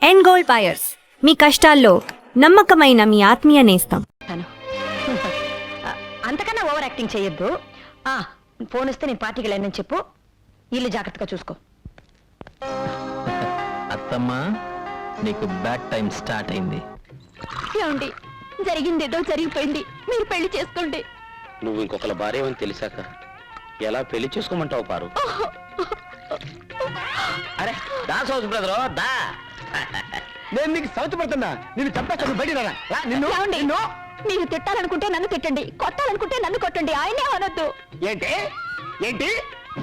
End gold buyers, మీ కష్టాల్లో నమ్మకమైన మీ ఆత్మీయ నేస్తం. అంతకన్నా ఓవర్ యాక్టింగ్ చేయొద్దు. ఫోన్ వస్తే నేను పార్టీకి వెళ్ళానని చెప్పు. ఇల్లు జాగ్రత్తగా చూసుకో. అత్తమ్మా, నీకు బ్యాడ్ టైం స్టార్ట్ అయింది. ఏమండి, జరిగిందేదో జరిగిపోయింది, మీరు పెళ్లి చేసుకోండి. నువ్వు ఇంకొకళ్ళ భార్య అని తెలిసాక ఎలా పెళ్లి చేసుకోమంటావు పారు? అరే దా సౌత్ బ్రదర్ దా. నేను నీకు సౌత్ పడుతున్నా, నిన్ను చంపేస్తాను. బయట నిన్ను మీరు తిట్టాలనుకుంటే నన్ను తిట్టండి, కొట్టాలనుకుంటే నన్ను కొట్టండి, ఆయనే అనొద్దు. ఏంటి ఏంటి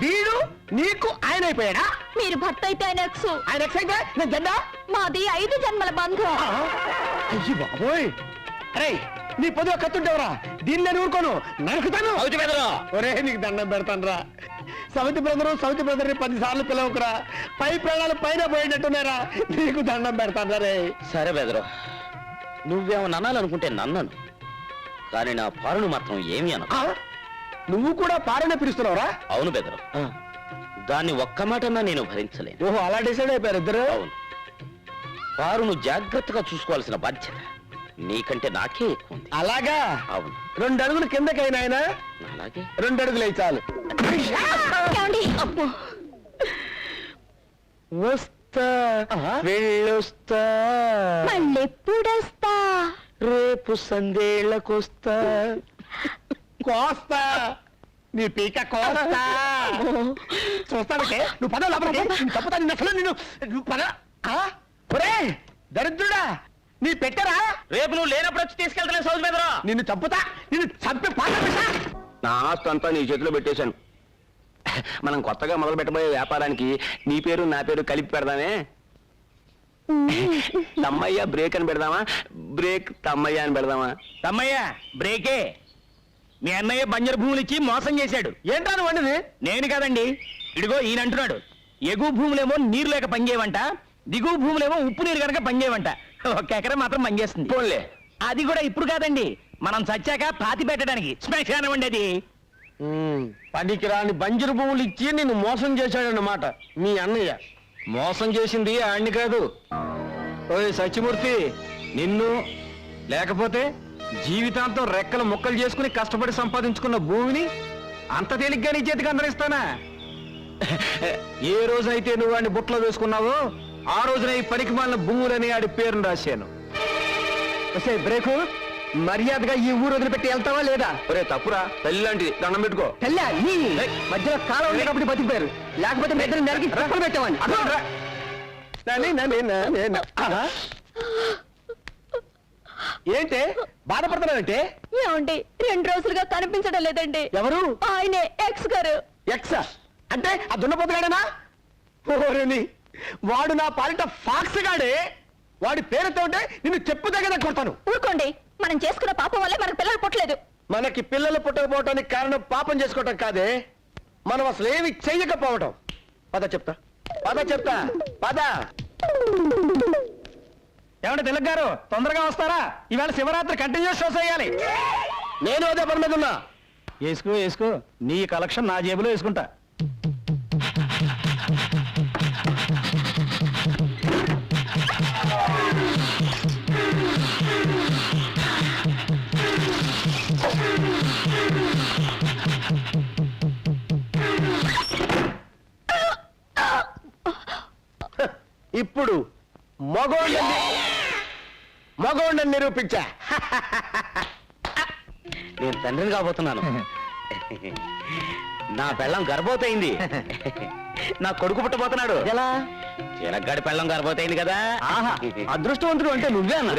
వీడు నీకు ఆయన అయిపోయాడా? మీరు భర్త అయితే ఆయన ఎక్స్, ఆయన ఎక్స్ అయితే నేను జెండా. మాది 5 జన్మల బంధం. అయ్యి బాబోయ్, అరే నీ పొద్దుగా కత్తుంటేవరా, దీన్ని నేను ఊరుకోను, నరుకుతాను. ఒరే నీకు దండం పెడతాను రా. సౌతి బ్రదర్ 10 సార్లు పిలవకురా, పై ప్రాణాలు పైన పోయినట్టున్నారా, నీకు దండం పెడతాను రే. సరే బెదరు, నువ్వేమన్నా అనాలనుకుంటే నన్నను, కానీ నా పారును మాత్రం ఏమి అన. నువ్వు కూడా పారనే పిలుస్తున్నావురా? అవును బెదరు, దాన్ని ఒక్క మాటన్నా నేను భరించలేను. ఓహో, అలా డిసైడ్ అయిపోయారు ఇద్దరు. అవును, పారును జాగ్రత్తగా చూసుకోవాల్సిన బాధ్యత నీకంటే నాకే ఎక్కువ ఉంది. అలాగా? అవును. 2 అడుగులు కిందకైనా ఆయన అలాగే 2 అడుగులు అయి చాలు. వస్తా వెళ్ళొస్తా, మళ్ళెప్పుడొస్తా? రేపు సందేళ్లకొస్తా, కోస్తా నీ పీక కోస్తా. చూస్తానంటే నువ్వు పద లోపలికి, తప్పుతా నిన్ను అసలు, నువ్వు పద. ఒరే దరిద్రుడా, నీ పెట్టరా? రేపు నువ్వు లేనప్పుడు వచ్చి తీసుకెళ్తానే సౌత్ బెదరు. నిన్ను చంపుతా, నిన్ను చంపి పాట. నా ఆస్తి అంతా నీ చేతిలో పెట్టేశాను. మనం కొత్తగా మొదలు పెట్టబోయే వ్యాపారానికి నీ పేరు నా పేరు కలిపి పెడదామే. తమ్మయ్య బ్రేక్ అని పెడదామా, బ్రేక్ తమ్మయ్య అని పెడదామా? తమ్మయ్య బ్రేకే. మీ అన్నయ్య బంజరు భూములు ఇచ్చి మోసం చేశాడు. ఏంట్రా నువ్వు వండిది? నేను కాదండి, ఇడిగో ఈయన అంటున్నాడు. ఎగువ భూములేమో నీరు లేక పనిచేయవంట, దిగువ భూములేమో ఉప్పు నీరు కనుక పనిచేయవంట. 1 ఎకరం మాత్రం పనిచేస్తుంది. పోన్లే, అది కూడా ఇప్పుడు కాదండి, మనం చచ్చాక పాతి పెట్టడానికి శ్మశానం అండి అది. పనికి రాని బంజరు భూములు ఇచ్చి నిన్ను మోసం చేశాడన్నమాట మీ అన్నయ్య. మోసం చేసింది ఆడిని కాదు, ఓయ్ సత్యమూర్తి, నిన్ను. లేకపోతే జీవితాంతం రెక్కలు ముక్కలు చేసుకుని కష్టపడి సంపాదించుకున్న భూమిని అంత తేలిగ్గా నీ చేతికి అందరిస్తానా? ఏ రోజైతే నువ్వు వాడిని బుట్టలో వేసుకున్నావో ఆ రోజున ఈ పనికి మాలిన భూములని ఆడి పేరును రాశాను. వస్తే బ్రేకు, మర్యాదగా ఈ ఊరు వదిలిపెట్టి వెళ్తావా లేదా? ఒరే తప్పురా, తల్లి లాంటిది, దండం పెట్టుకో. తెల్లా నీ మధ్యలో కాలం ఉండేటప్పుడు బతికిపోయారు, లేకపోతే మీ ఇద్దరు నరికి రప్పలు పెట్టేవాడిని. ఏంటి బాధపడుతున్నానంటే? ఏమండి, 2 రోజులుగా కనిపించడం లేదండి. ఎవరు? ఆయనే ఎక్స్ గారు. ఎక్సా అంటే ఆ దున్నపోతుగాడేనా? ఓరేని, వాడు నా పాలిట ఫాక్స్ గాడే. వాడి పేరుతో ఉంటే నిన్ను చెప్పు దగ్గర కొడతాను. ఊరుకోండి, మనం చేసుకున్న పాపం వల్లే మనకు పిల్లలు పుట్టలేదు. మనకి పిల్లలు పుట్టకపోవటానికి కారణం పాపం చేసుకోవటం కాదే, మనం అసలు ఏమి చెయ్యకపోవటం. పద చెప్తా, పద. ఏమంటే తిలక్ గారు, తొందరగా వస్తారా? ఈవేళ శివరాత్రి కంటిన్యూస్ షోస్ వేయాలి. నేను అదే పని మీద ఉన్నా. వేసుకో, నీ కలెక్షన్ నా జేబులో వేసుకుంటా. ఇప్పుడు మగోళ్ళని నిరూపించా. నేను తండ్రిని కాబోతున్నాను. నా పెళ్ళం గర్భవతయింది. నా కొడుకు పుట్టబోతున్నాడు. ఎలా? చిలగ్గాడి పెళ్ళం గర్భవతయింది కదా. ఆహా, అదృష్టవంతుడు అంటే నువ్వే అన్న.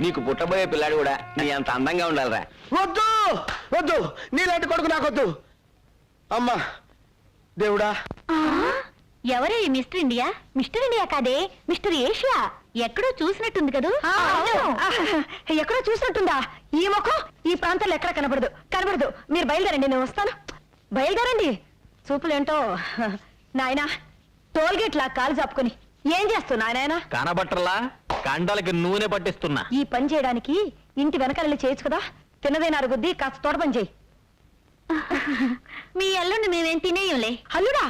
నీకు పుట్టబోయే పిల్లాడు కూడా నీ అంత అందంగా ఉండాలిరా. వద్దు, నీలాంటి కొడుకు నాకొద్దు. అమ్మా దేవుడా. ఎవరే ఈ మిస్టర్ ఇండియా? మిస్టర్ ఇండియా కాదే, మిస్టర్ ఏషియా. ఎక్కడో చూసినట్టుంది కదూ? ఎక్కడో చూసినట్టుందా? ఈ ముఖం ఈ ప్రాంతంలో ఎక్కడ కనబడదు. మీరు బయలుదేరండి, నేను వస్తాను. బయలుదేరండి. చూపులేంటో నాయనా, టోల్గేట్ లా కాలు చాపుకొని ఏం చేస్తున్నా నాయనా? కనబట్టర్లా, కండలకి నూనె పట్టిస్తున్నా. ఈ పని చేయడానికి ఇంటి వెనకాల చేయొచ్చు కదా. తిన్నదేనా అరుగుద్ది, కాస్త తోట పని చేయి. మీ అల్లుడిని మేమేం తినేయంలే. అల్లుడా?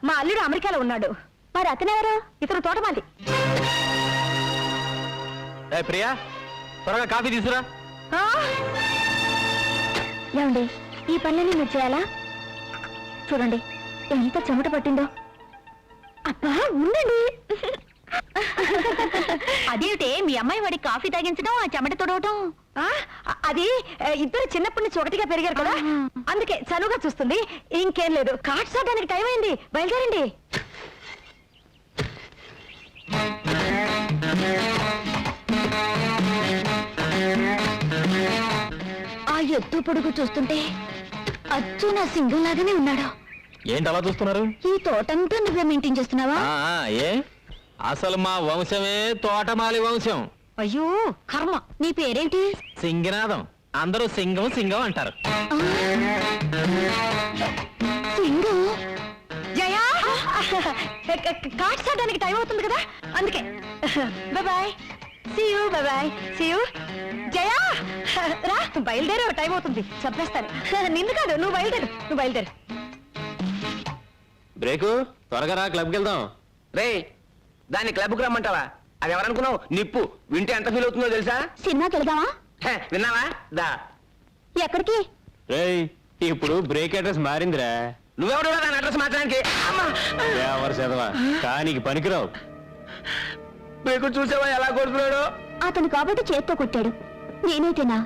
మా అల్లుడు అమెరికాలో ఉన్నాడు. మరి అతనెవరు? ఇతను తోటమాలి. ఏ ప్రియా, త్వరగా కాఫీ తీసుకురా. ఆ? ఏమండి, ఈ పనులన్నీ మీరు చేయాలా? చూడండి ఎంత చెమట పట్టిందో. అబ్బా ఉండండి. అదేమిటే మీ అమ్మాయి వాడి కాఫీ తాగించడం, ఆ చెమట తొడవటం? అది ఇద్దరు చిన్నప్పటి నుంచి ఒకటిగా పెరిగారు కదా, అందుకే చనువుగా చూస్తుంది. ఇంకేం లేదు. కార్డ్స్ చూడడానికి టైం అయింది, బయలుదేరండి. ఆ ఎత్తు పొడుగు చూస్తుంటే అచ్చు నా సింగం లాగానే ఉన్నాడు. ఏంటి అలా చూస్తున్నారు? ఈ తోటంతా నువ్వే మెయింటైన్ చేస్తున్నావా? ఏ అసలు మా వంశమే తోటమాలి వంశం. అయ్యో కర్మ. నీ పేరేంటి? సింగనాథం. అందరూ సింగం సింగం అంటారు. సింగం? జయా, కార్డ్స్ ఆడడానికి టైం అవుతుంది కదా, అందుకే. Bye. See you. Bye. See you. Jaya రా, బయలుదేరు, టైం అవుతుంది. చంపేస్తాను. నిన్ను కాదు, నువ్వు బయలుదేరు. బ్రేకు, త్వరగా రా, క్లబ్కి వెళ్దాం. రే, దాన్ని క్లబ్కి రమ్మంటావా? అది ఎవరనుకున్నావు? నిప్పు. వింటే ఎంత ఫీల్ అవుతుందో తెలుసా? సినిమాకి వెళ్దామా? విన్నావా? దా. ఎక్కడికి? రేయ్, ఇప్పుడు బ్రేక్ అడ్రస్ మారిందిరా. నువ్వెవడు దాని అడ్రస్ మార్చడానికి? చదవా కానికి పనికిరావు. బ్రేకు చూసావా ఎలా కొడుతున్నాడు? అతను కాబట్టి చేత్తో కొట్టాడు, నేనైతేనా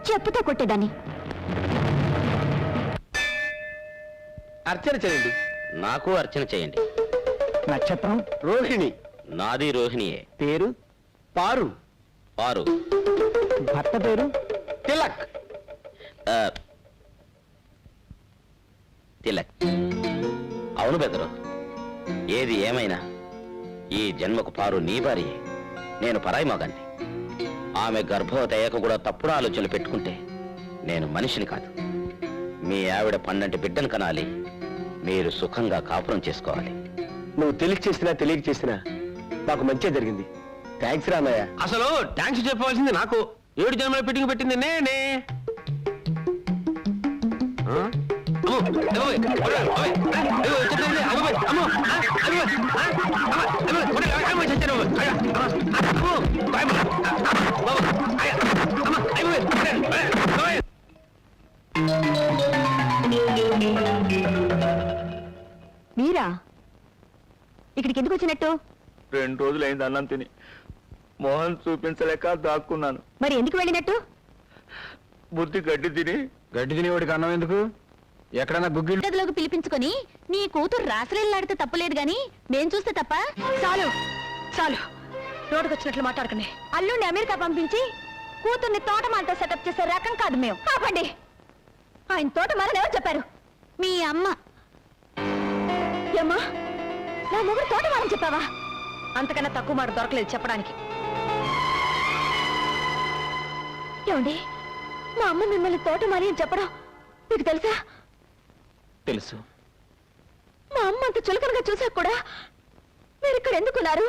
చెప్పుతో కొట్టేదాన్ని. అర్చన చేయండి. నాకు అర్చన చేయండి. నక్షత్రం రోహిణి. నాది రోహిణియే. పేరు పారు. పారు. భర్త పేరు తిలక్. ఆ, తిలక్. అవును బెదరు, ఏది ఏమైనా ఈ జన్మకు పారు నీ భార్యే. నేను పరాయి మగాన్ని. ఆమె గర్భవతి అయ్యాక కూడా తప్పుడు ఆలోచనలు పెట్టుకుంటే నేను మనిషిని కాదు. మీ ఆవిడ 12 బిడ్డను కనాలి, మీరు సుఖంగా కాపురం చేసుకోవాలి. నువ్వు తెలియక చేసినా తెలియక చేసినా నాకు మంచి జరిగింది. థ్యాంక్స్ రామయ్య. అసలు థ్యాంక్స్ చెప్పవలసింది నాకు. 7 జన్మల పిట్టింగ్ పెట్టింది నేనే. మీరా ఇక్కడికి ఎందుకు వచ్చినట్టు? 2 రోజులైంది అన్నం తిని. మోహన్ చూపించలేక దాక్కున్నాను. మరి ఎందుకు వెళ్ళినట్టు? బుద్ధి గడ్డి తిని. గడ్డి తినేవాడికి అన్నం ఎందుకు? ఎక్కడన్నా గుగ్గిళ్ళు గదిలోకి పిలిపించుకొని నీ కూతురు రాసలీలాడితే తప్పలేదు గాని మేం చూస్తే తప్ప? చాలు చాలు, రోడ్డుకొచ్చినట్లు మాట్లాడుకునే. అల్లుండి అమెరికా పంపించి కూతుర్ని తోటమాలతో సెటప్ చేసే రకం కాదు మేము. ఆపండి. ఆయన తోటమాలని ఎవరు చెప్పారు? మీ అమ్మ. ఏమ్మా, నా మొగుడు తోటమాలని చెప్పావా? అంతకన్నా తక్కువ మాట దొరకలేదు చెప్పడానికి. ఏమండి, మా అమ్మ మిమ్మల్ని తోటమాలి అని చెప్పడం మీకు తెలుసా? తెలుసు. మా అమ్మ అంత చులకనగా చూసాక కూడా మీరు ఇక్కడ ఎందుకున్నారు?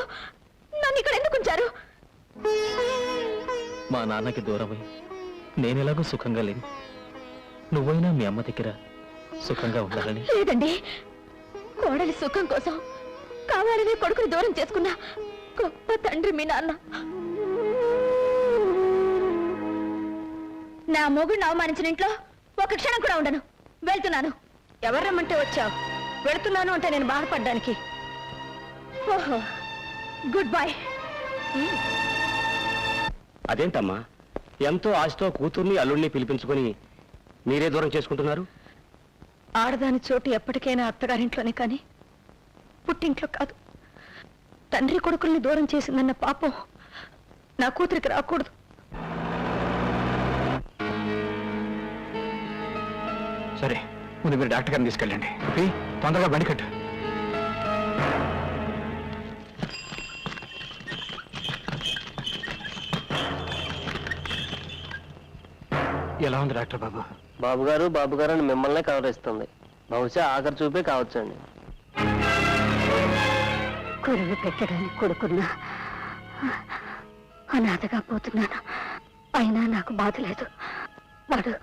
నన్ను ఇక్కడ ఎందుకు ఉంచారు? మా నాన్నకి దూరమై నేనెలాగో సుఖంగా లేను. నువ్వైనా మీ అమ్మ దగ్గర సుఖంగా ఉండాలని. లేదండి, కోడలి సుఖం కోసం కావాలనే కొడుకుని దూరం చేసుకున్న గొప్ప తండ్రి మీ నాన్న. నా మొగుడిని అవమానించిన ఇంట్లో ఒక క్షణం కూడా ఉండను. వెళ్తున్నాను. ఎవరు రమ్మంటే వచ్చావు? వెళ్తున్నాను అంటే నేను బాధపడ్డానికి. ఓహో, గుడ్ బై. అదేంటమ్మా, ఎంతో ఆశతో కూతుర్ని అల్లుడిని పిలిపించుకొని మీరే దూరం చేసుకుంటున్నారు? ఆడదాని చోటు ఎప్పటికైనా అత్తగారింట్లోనే కానీ పుట్టింట్లో కాదు. తండ్రి కొడుకుల్ని దూరం చేసిందన్న పాపం నా కూతురికి రాకూడదు. సరే, ముందు మీరు డాక్టర్ గారిని తీసుకెళ్ళండి. తొందరగా బండి కట్టు. ఎలా ఉంది డాక్టర్ బాబు? బాబు గారు అని మిమ్మల్నే కవరిస్తుంది. బహుశా ఆఖరి చూపే కావచ్చండి. కొరువు పెట్టడానికి కొడుకున్నా అనాథగా పోతున్నాను. అయినా నాకు బాధ లేదు. వాడు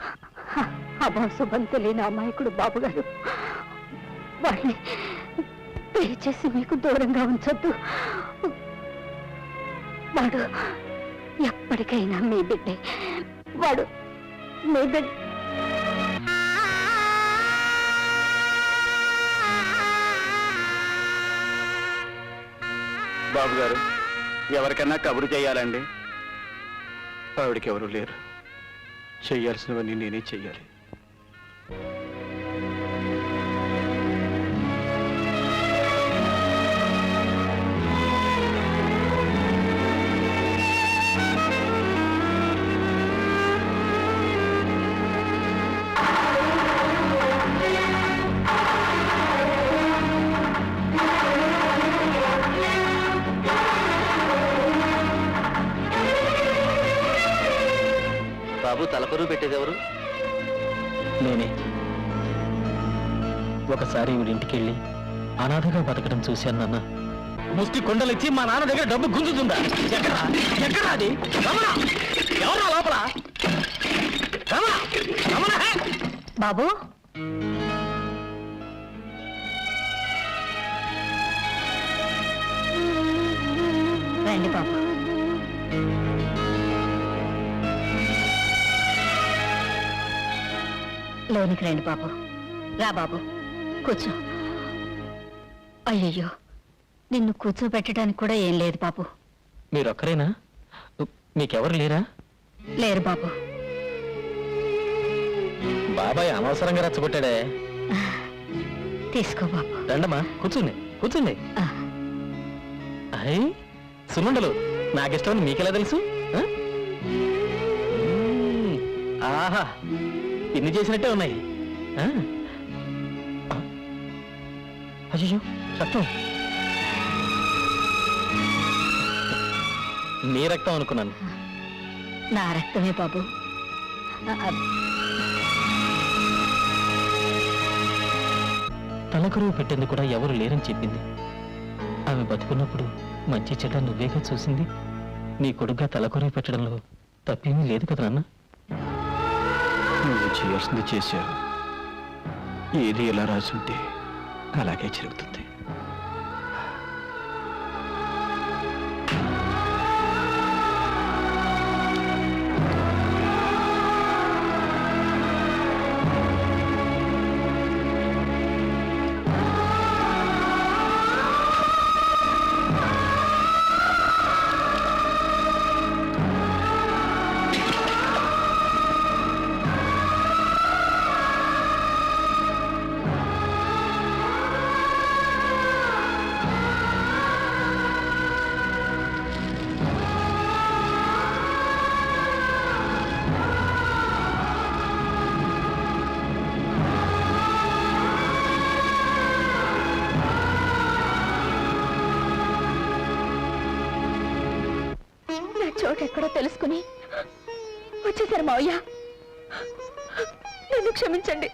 అభాశుభం తెలియని అమాయకుడు బాబుగారు. వాడిని దయచేసి మీకు దూరంగా ఉంచొద్దు. వాడు ఎప్పటికైనా మీ బిడ్డే. వాడు మీ బిడ్డ. బాబు గారు, ఎవరికన్నా కబురు చేయాలండి? ఆవిడకి ఎవరు లేరు, చెయ్యాల్సినవన్నీ నేనే చెయ్యాలి. బాబు, తలకొరువు పెట్టేది ఎవరు? నేనే. ఒకసారి వీడింటికి వెళ్ళి అనాథగా బతకడం చూశాను నాన్న. ముష్టి కొండలిచ్చి మా నాన్న దగ్గర డబ్బు గుంజుతుందా? ఎక్కడ అది? రమణ! ఎవరా లోపల? రమణ! రమణ! బాబు, రండి బాబు. లోనికి రండి బాబు. రా బాబు, కూర్చో. అయ్యయ్యో, నిన్ను కూర్చోబెట్టడానికి కూడా ఏం లేదు బాబు. మీరొక్కరేనా? మీకెవరు లేరా? లేరు బాబు. బాబాయ్ అనవసరంగా రెచ్చగొట్టాడే. తీసుకో బాబు. రండమ్మా, కూర్చుంది కూర్చుంది. ఆ, అయ్ సుమండలు, నాకిష్టమని మీకెలా తెలుసు? ఆ? ఆహా, ఇన్ని చేసినట్టే ఉన్నాయి. ఆ? అయ్యో, రక్తం. నీ రక్తం అనుకున్నాను. నా రక్తమే బాబు. తలకరువు పెట్టింది కూడా ఎవరు లేరని చెప్పింది. ఆమె బతుకున్నప్పుడు మంచి చెడ్డ నువ్వేగా చూసింది. నీ కొడుగ్గా తలకరువు పెట్టడంలో తప్పేమీ లేదు కదా నాన్న. నువ్వు చేయాల్సింది చేశావు. ఏది ఎలా రాసుంటే అలాగే జరుగుతుంది. చోటు ఎక్కడో తెలుసుకుని వచ్చేసారు మావయ్య. నన్ను క్షమించండి.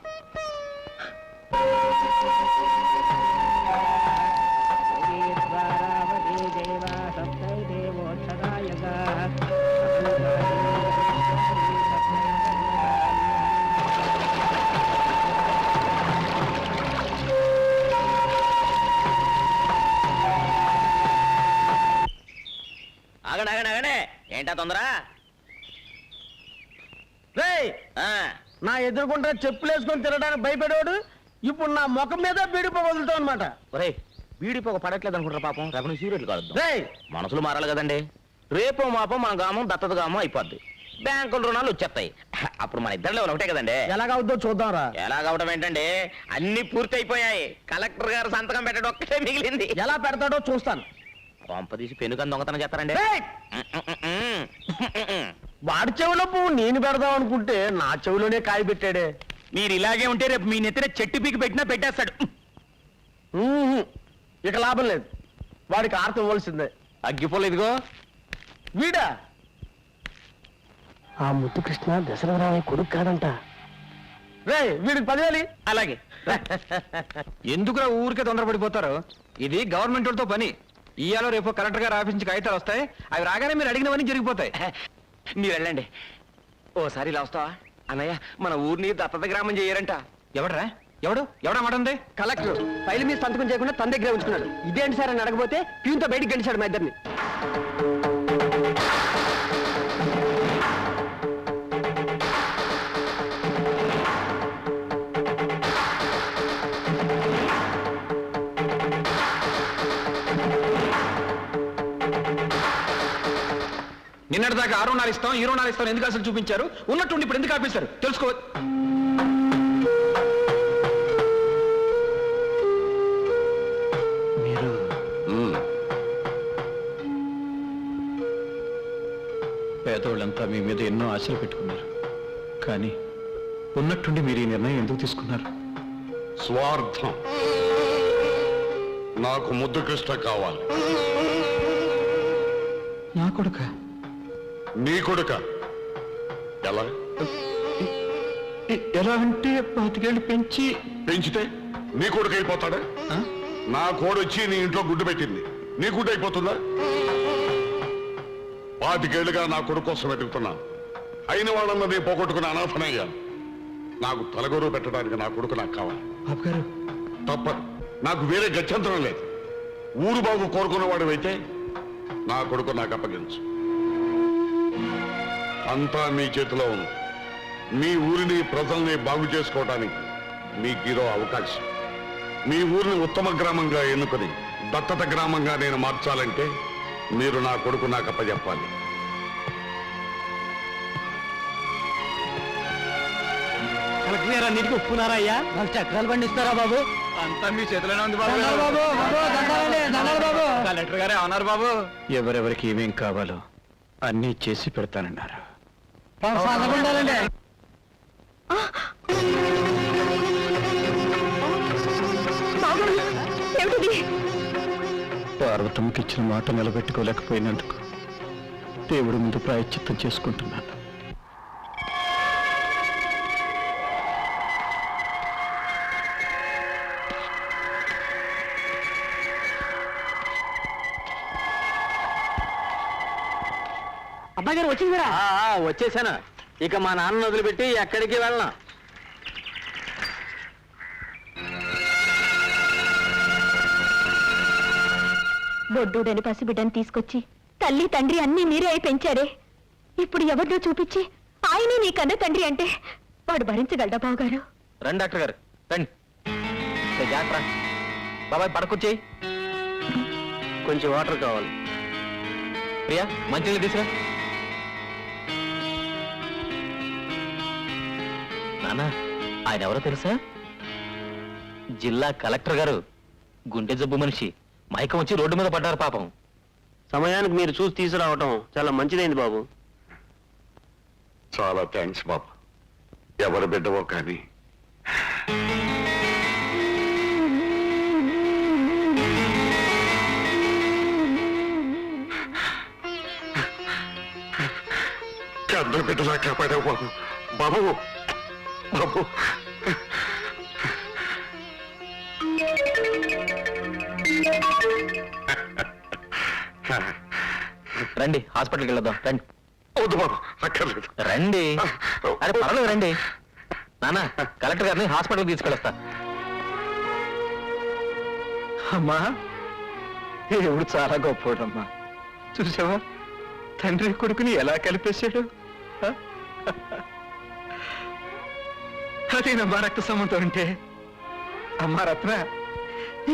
ఆగండి ఆగండి ఆగండి, ఏంటా తొందర? నా ఎదురుకుంటా చెప్పులు వేసుకొని తిరగడానికి భయపడేవాడు ఇప్పుడు నా ముఖం మీద బీడిపో వదులుతావు అనమాట. ఒరే, బీడి పొగ పడట్లేదు అనుకుంటారా పాపం? రేపు నుంచి సీరియట్లు కాదు. రేయ్, మనసులు మారాలి కదండి. రేపో మాపో మన గామం దత్తత గామం అయిపోద్ది. బ్యాంకుల రుణాలు వచ్చేస్తాయి. అప్పుడు మన ఇద్దరిలో ఒకటే కదండి. ఎలాగవుద్దో చూద్దాంరా. ఎలాగవడం ఏంటండి, అన్ని పూర్తి అయిపోయాయి. కలెక్టర్ గారు సంతకం పెట్టడం ఒక్కటే మిగిలింది. ఎలా పెడతాడో చూస్తాను. కొంపదీసి పెనుకని దొంగతనం చేస్తారండి. రేయ్, వాడి చెవిలో పువ్వు నేను పెడదాం అనుకుంటే నా చెవిలోనే కాయ పెట్టాడే. మీరు ఇలాగే ఉంటే రేపు మీ నెత్తిన చెట్టు పీకి పెట్టినా పెట్టేస్తాడు. ఇక లాభం లేదు, వాడికి ఆర్త ఇవ్వాల్సిందే. అగ్గిపోలేదు ఇదిగో. వీడా ఆ ముద్దు కృష్ణ దశరథరామయ్య కొడుకు కాదంట. రే, వీడికి 10,000. అలాగే. ఎందుకురా ఊరికే తొందరపడిపోతారు? ఇది గవర్నమెంట్ వాళ్ళతో పని. ఇయ్యాలో రేపు కలెక్టర్ గారు ఆఫీస్ నుంచి కాగితాలు వస్తాయి. అవి రాగానే మీరు అడిగినవన్నీ జరిగిపోతాయి. మీరు వెళ్ళండి. ఓసారి ఇలా వస్తావా? అన్నయ్య, మన ఊరిని దత్తత గ్రామం చేయరంట. ఎవడరా? ఎవడా మాట ఉంది? కలెక్టర్ ఫైల్ మీద సంతకం చేయకుండా తన దగ్గర ఉంచుకున్నాడు. ఇదేంటి సార్ అని అడగబోతే ప్యూన్తో బయటికి గంటిశాడు మా ఇద్దరిని. నిన్నటిదాకా ఆ రుణాలు ఇస్తాం ఈ రుణాలు ఇస్తాం ఎందుకు అసలు చూపించారు? ఉన్నట్టుండి ఇప్పుడు ఎందుకు ఆపేశారు తెలుసుకో. మీరు పేదోళ్ళంతా మీ మీద ఎన్నో ఆశలు పెట్టుకున్నారు, కానీ ఉన్నట్టుండి మీరు ఈ నిర్ణయం ఎందుకు తీసుకున్నారు? స్వార్థం. నాకు ముద్దు కృష్ణ కావాలి. నా కొడుక? నీ కొడుక? ఎలా? ఎలా అంటే 25 ఏళ్ళు పెంచి పెంచితే నీ కొడుకు అయిపోతాడా? నా కోడొచ్చి నీ ఇంట్లో గుడ్డు పెట్టింది, నీ గుడ్డు అయిపోతుందా? 25 ఏళ్ళుగా నా కొడుకు కోసం వెతుకుతున్నాను. అయిన వాళ్ళన్న నేను పోగొట్టుకుని అనాథనయ్యాను. నాకు తలగొరువు పెట్టడానికి నా కొడుకు నాకు కావాలి. బాబు గారు, తప్పదు. నాకు వేరే గత్యంతరం లేదు. ఊరు బాగు కోరుకున్నవాడు అయితే నా కొడుకు నాకు అప్పగించు. అంతా మీ చేతిలో ఉంది. మీ ఊరిని ప్రజల్ని బాగు చేసుకోవడానికి మీకు ఈరో అవకాశం. మీ ఊరిని ఉత్తమ గ్రామంగా ఎన్నుకొని దత్తత గ్రామంగా నేను మార్చాలంటే మీరు నా కొడుకు నాకు అప్పచెప్పాలి. కలెక్టర్ గారు అన్నిటికీ ఒప్పుకున్నారా అయ్యా? వాళ్ళు చక్రాలు పండిస్తారా బాబు? అంతా మీ చేతిలోనే ఉంది బాబు. కలెక్టర్ గారే అన్నారు బాబు. ఎవరెవరికి ఏమేం కావాలో అన్నీ చేసి పెడతానన్నారు. ఏమిటిది? పార్వతమ్మకి ఇచ్చిన మాట నిలబెట్టుకోలేకపోయినందుకు దేవుడి ముందు ప్రాయశ్చిత్తం చేసుకుంటున్నాను. అబ్బాయి గారు వచ్చిందిరా? వచ్చేసాను. ఇక మా నాన్న వదిలిపెట్టి ఎక్కడికి వెళ్ళను. బొడ్డూడని పసిబిడ్డని తీసుకొచ్చి తల్లి తండ్రి అన్నీ మీరే అయి పెంచారే. ఇప్పుడు ఎవరినో చూపించి ఆయనే నీ కన్న తండ్రి అంటే వాడు భరించగలడా బావగారు? రండి డాక్టర్ గారు రండి. జాగ్రత్త బాబాయ్, పడకొచ్చేయి. కొంచెం వాటర్ కావాలి. ప్రియా, మంచినీళ్ళు తీసురా. నాన్న, ఆయన ఎవరో తెలుసా? జిల్లా కలెక్టర్ గారు. గుండె జబ్బు మనిషి. మైకం వచ్చి రోడ్డు మీద పడ్డారు పాపం. సమయానికి మీరు చూసి తీసుకురావటం చాలా మంచిదైంది బాబు. చాలా థ్యాంక్స్ బాబు. ఎవరు బిడ్డవో కానీ కన్న బిడ్డలా కాపాడావు బాబు. బాబు బాబు రండి, హాస్పిటల్కి వెళ్ళొద్దాం. రండి. వద్దు బాబు, అక్కర్లేదు. రండి. అరే పర్వాలేదు, రండి. నాన్న, కలెక్టర్ గారిని హాస్పిటల్కి తీసుకెళ్ళొస్తా. అమ్మా, దేవుడు చాలా గొప్పోడమ్మా. చూసావా, తండ్రి కొడుకుని ఎలా కలిపేశాడు. అదేనమ్మా రక్త సంబంధం అంటే. అమ్మా రత్న,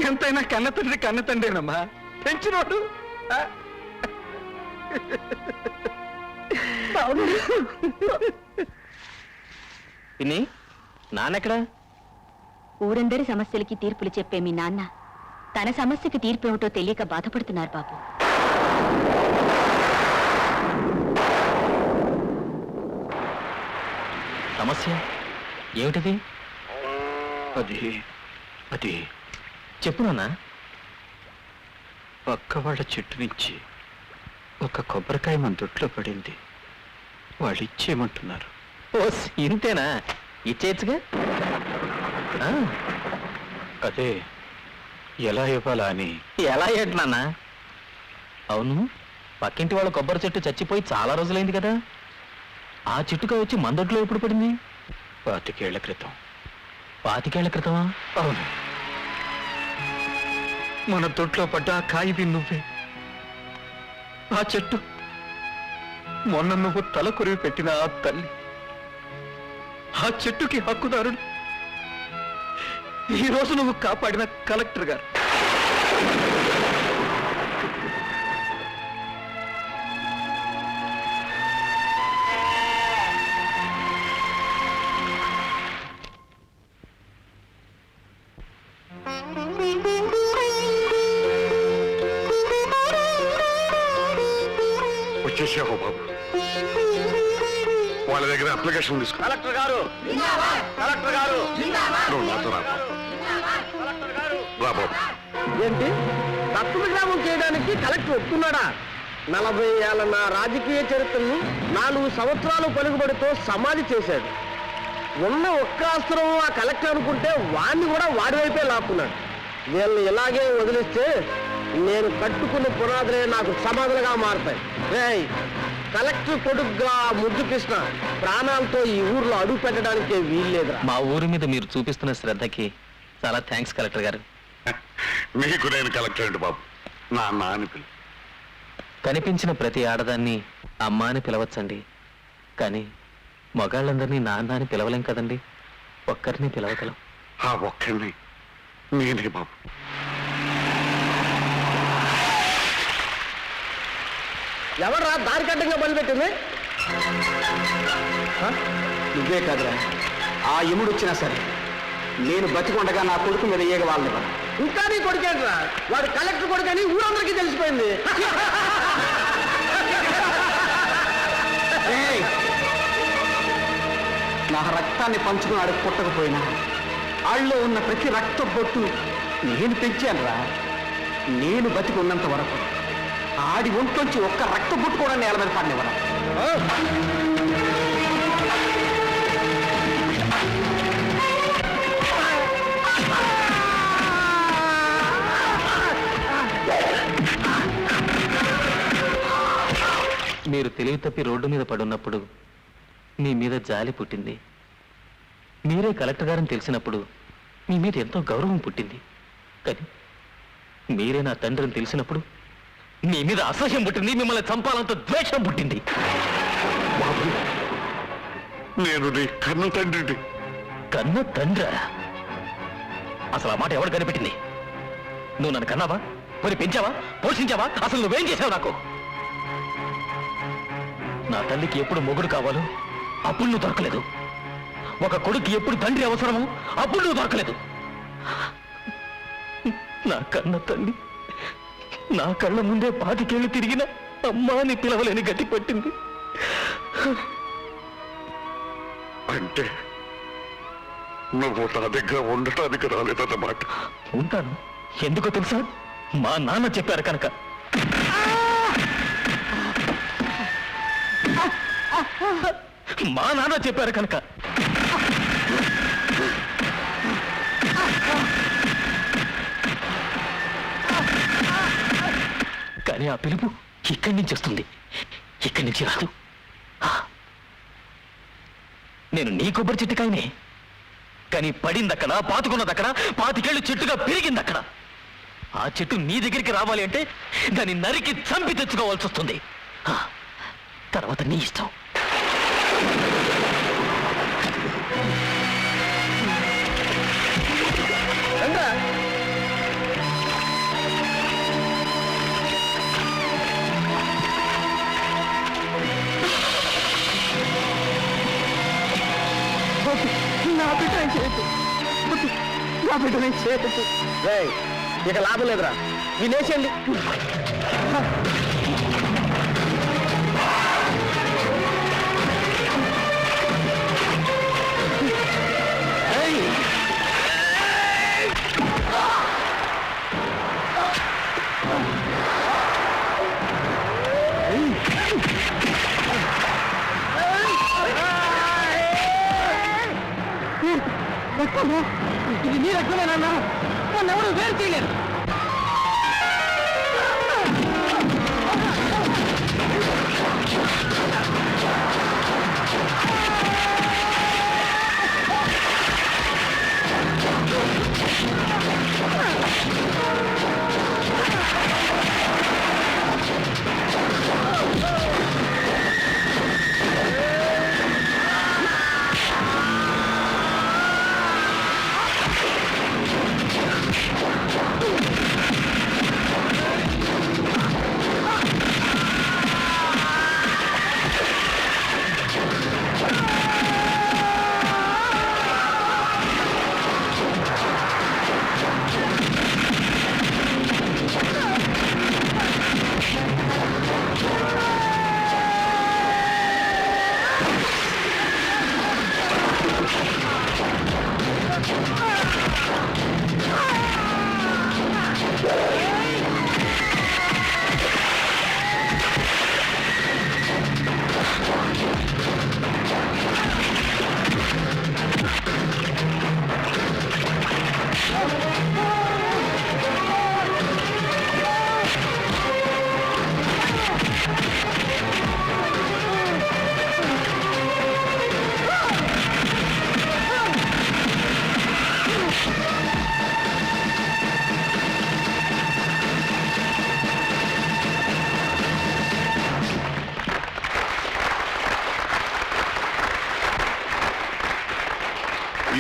ఎంతైనా కన్న తండ్రినమ్మా. పెంచినోడు. పిన్ని, నాన్నెక్కడా? ఊరందరి సమస్యలకి తీర్పులు చెప్పే మీ నాన్న తన సమస్యకి తీర్పు ఏమిటో తెలియక బాధపడుతున్నారు బాబు. సమస్య ఏమిటది? అది చెప్పు నాన్న. పక్క వాళ్ళ చెట్టు నుంచి ఒక కొబ్బరికాయ మన దొడ్లో పడింది. వాళ్ళు ఇచ్చేయమంటున్నారు. ఓ, ఇంతేనా? ఇచ్చేయచ్చుగా. అదే ఎలా ఇవ్వాలా అని. ఎలా ఏంటి నాన్న? అవును, పక్కింటి వాళ్ళ కొబ్బరి చెట్టు చచ్చిపోయి చాలా రోజులైంది కదా. ఆ చెట్టుగా వచ్చి మన దొడ్లో ఎప్పుడు పడింది? 25 ఏళ్ల క్రితం. 25 ఏళ్ల క్రితమా? అవును, మన తొట్లో పడ్డ ఆ కాయివి నువ్వే. ఆ చెట్టు, మొన్న నువ్వు తల కొరివి పెట్టిన ఆ తల్లి, ఆ చెట్టుకి హక్కుదారుడు, ఈ రోజు నువ్వు కాపాడిన కలెక్టర్ గారు. వచ్చేసావు బాబు. వాళ్ళ దగ్గర అప్లికేషన్ తీసుకో. కలెక్టర్ గారు, కలెక్టర్ గారు, నువ్వు నాతో రా బాబు. రా బాబు. ఏంటి దత్తత గ్రామం చేయడానికి కలెక్టర్ ఒప్పుకున్నాడా? 40 ఏళ్ల నా రాజకీయ చరిత్రను 4 సంవత్సరాలు పలుకుబడితో సమాధి చేశాడు. ఉన్న ఒక్క అస్త్రం ఆ కలెక్టర్ అనుకుంటే వాణ్ణి కూడా వాడి వైపే లాక్కున్నాడు. వీళ్ళని ఇలాగే వదిలిస్తే నేను కట్టుకున్న పునాదులే నాకు సమాధులుగా మారుతాయి. రేయ్, కలెక్టర్ కొడుకుగా ముద్దు కృష్ణ ప్రాణాలతో ఈ ఊర్లో అడుగు పెట్టడానికే వీల్లేదురా. మా ఊరి మీద మీరు చూపిస్తున్న శ్రద్ధకి చాలా థ్యాంక్స్ కలెక్టర్ గారు. నీకు నేను కలెక్టర్ అండి బాబు. నా అని పిలు. కనిపించిన ప్రతి ఆడదాన్ని అమ్మ అని పిలవచ్చండి, కానీ మగాళ్ళందరినీ నాన్న అని పిలవలేం కదండి. ఒక్కరిని పిలవగలం. ఆ ఒక్కడిని నేనే బాబు. ఎవరా దారి కట్టంగా బలిపెట్టింది? నువ్వే కాదురా, ఆ యముడు వచ్చినా సరే నేను బతికొండగా నా కొడుకు మీద ఏగ వాళ్ళని. ఇంకా నీ కొడుకేంట్రా? వాడు కలెక్టర్ కొడుకని ఊరందరికీ తెలిసిపోయింది. నా రక్తాన్ని పంచుకున్నాడు పుట్టకపోయినా ఆళ్ళలో ఉన్న ప్రతి రక్త బొట్టు నేను పెంచానురా. నేను బతికి ఉన్నంత వరకు ఆడి ఒంట్లోంచి ఒక్క రక్త బొట్టు కూడా నేల మీద పడినవరా. మీరు తెలివి తప్పి రోడ్డు మీద పడున్నప్పుడు మీ మీద జాలి పుట్టింది. మీరే కలెక్టర్ గారని తెలిసినప్పుడు మీ మీద ఎంతో గౌరవం పుట్టింది. కానీ మీరే నా తండ్రిని తెలిసినప్పుడు మీ మీద అసహ్యం పుట్టింది, మిమ్మల్ని చంపాలంత ద్వేషం పుట్టింది. బాబు, నేను నీ కన్న తండ్రిని. కన్న తండ్రా? అసలు ఆ మాట ఎవడు కనిపెట్టింది? నువ్వు నన్ను కన్నావా? పోనీ పెంచావా? పోషించావా? అసలు నువ్వేం చేసావు నాకు? నా తల్లికి ఎప్పుడు మొగుడు కావాలో అప్పుడు నువ్వు దొరకలేదు. ఒక కొడుకు ఎప్పుడు తండ్రి అవసరమో అప్పుడు నువ్వు దొరకలేదు. నా కన్న తల్లి నా కళ్ళ ముందే 25 ఏళ్ళు తిరిగిన అమ్మా అని పిలవలేని గతి పట్టింది. అంటే నువ్వు నా దగ్గర ఉండటానికి రాలేదన్నమాట. ఉంటాను. ఎందుకో తెలుసా? మా నాన్న చెప్పారు కనుక. మా నాన్న చెప్పారు కనుక. కానీ ఆ పిలుపు ఇక్కడి నుంచి వస్తుంది, ఇక్కడి నుంచి రాదు. నేను నీ కొబ్బరి చెట్టుకాయనే, కానీ పడిందక్కడ, పాతుకున్నదక్కడ, 25 ఏళ్ళు చెట్టుగా పెరిగిందక్కడ. ఆ చెట్టు నీ దగ్గరికి రావాలి అంటే దాన్ని నరికి చంపి తెచ్చుకోవాల్సి వస్తుంది. తర్వాత నీ ఇష్టం. నా బిడ్డ చేయొద్దు, నా బిడ్డ చేయొద్దు. ఇక లాభం లేదురా, వినేసండి. ఇది నీ రక్తమేనన్నా, నన్ను వేరు చేయలేరు.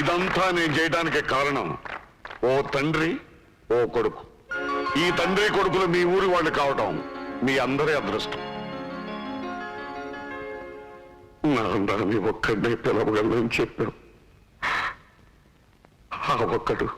ఇదంతా నేను చేయడానికి కారణం ఓ తండ్రి ఓ కొడుకు. ఈ తండ్రి కొడుకులు మీ ఊరి వాళ్ళు కావటం మీ అందరి అదృష్టం. నా అందరినీ ఒక్కడే పిలవగలని చెప్పాడు. ఆ ఒక్కడు